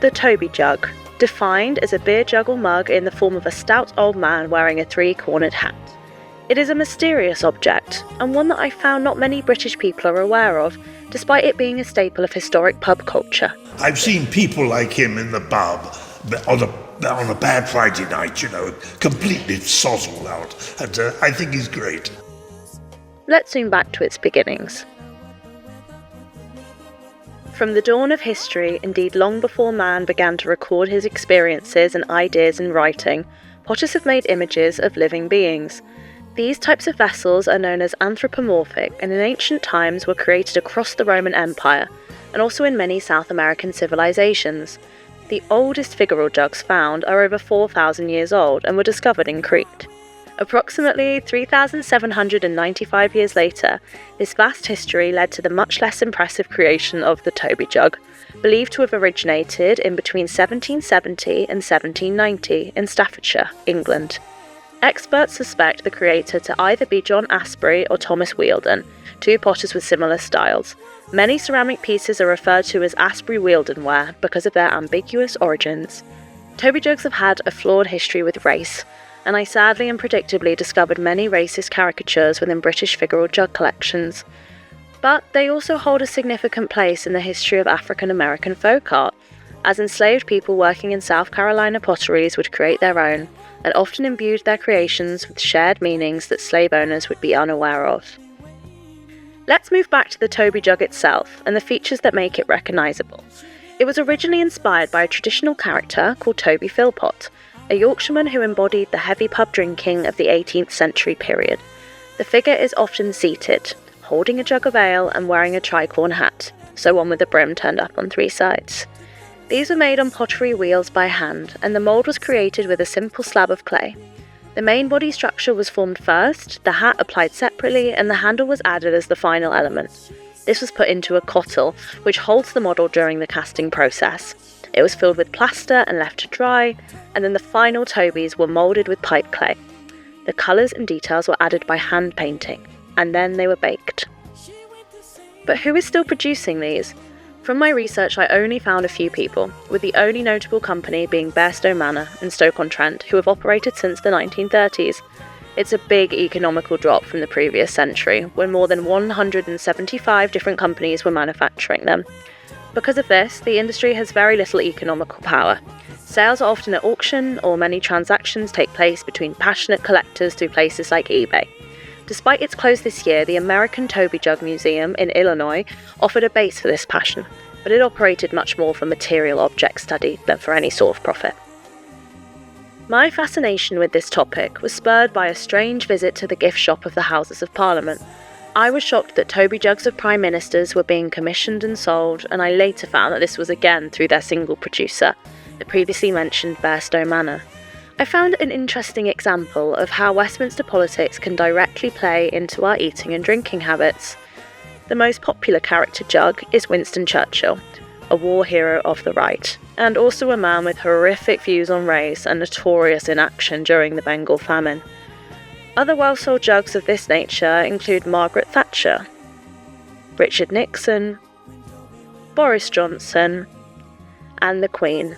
The Toby jug, defined as a beer jug or mug in the form of a stout old man wearing a three-cornered hat. It is a mysterious object, and one that I found not many British people are aware of, despite it being a staple of historic pub culture. I've seen people like him in the pub on a bad Friday night, completely sozzled out, and I think he's great. Let's zoom back to its beginnings. From the dawn of history, indeed long before man began to record his experiences and ideas in writing, potters have made images of living beings. These types of vessels are known as anthropomorphic and in ancient times were created across the Roman Empire and also in many South American civilizations. The oldest figural jugs found are over 4,000 years old and were discovered in Crete. Approximately 3,795 years later, this vast history led to the much less impressive creation of the Toby jug, believed to have originated in between 1770 and 1790 in Staffordshire, England. Experts suspect the creator to either be John Asprey or Thomas Wealden, two potters with similar styles. Many ceramic pieces are referred to as Asprey-Wealden ware because of their ambiguous origins. Toby jugs have had a flawed history with race, and I sadly and predictably discovered many racist caricatures within British figural jug collections. But they also hold a significant place in the history of African American folk art, as enslaved people working in South Carolina potteries would create their own, and often imbued their creations with shared meanings that slave owners would be unaware of. Let's move back to the Toby jug itself and the features that make it recognisable. It was originally inspired by a traditional character called Toby Philpott, a Yorkshireman who embodied the heavy pub drinking of the 18th century period. The figure is often seated, holding a jug of ale and wearing a tricorn hat, so one with the brim turned up on three sides. These were made on pottery wheels by hand, and the mould was created with a simple slab of clay. The main body structure was formed first, the hat applied separately, and the handle was added as the final element. This was put into a cottle, which holds the model during the casting process. It was filled with plaster and left to dry, and then the final Tobys were moulded with pipe clay. The colours and details were added by hand painting, and then they were baked. But who is still producing these? From my research, I only found a few people, with the only notable company being Bairstow Manor in Stoke-on-Trent, who have operated since the 1930s. It's a big economical drop from the previous century, when more than 175 different companies were manufacturing them. Because of this, the industry has very little economical power. Sales are often at auction, or many transactions take place between passionate collectors through places like eBay. Despite its close this year, the American Toby Jug Museum in Illinois offered a base for this passion, but it operated much more for material object study than for any sort of profit. My fascination with this topic was spurred by a strange visit to the gift shop of the Houses of Parliament. I was shocked that Toby jugs of Prime Ministers were being commissioned and sold, and I later found that this was again through their single producer, the previously mentioned Bairstow Manor. I found an interesting example of how Westminster politics can directly play into our eating and drinking habits. The most popular character jug is Winston Churchill, a war hero of the right, and also a man with horrific views on race and notorious inaction during the Bengal famine. Other well-sold jugs of this nature include Margaret Thatcher, Richard Nixon, Boris Johnson, and the Queen.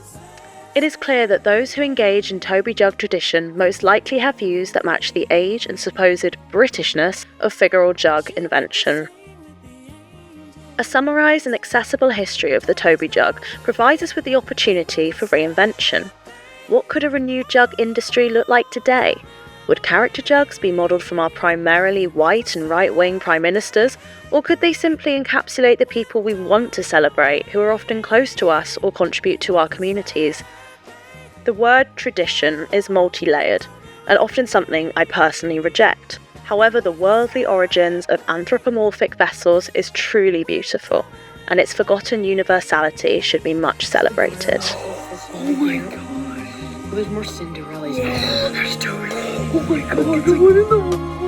It is clear that those who engage in Toby jug tradition most likely have views that match the age and supposed Britishness of figural jug invention. A summarised and accessible history of the Toby jug provides us with the opportunity for reinvention. What could a renewed jug industry look like today? Would character jugs be modelled from our primarily white and right-wing prime ministers, or could they simply encapsulate the people we want to celebrate, who are often close to us or contribute to our communities? The word tradition is multi-layered, and often something I personally reject. However, the worldly origins of anthropomorphic vessels is truly beautiful, and its forgotten universality should be much celebrated. Oh my god. There's more Cinderellas. Yeah, there's Toby. Oh my god, what in the world?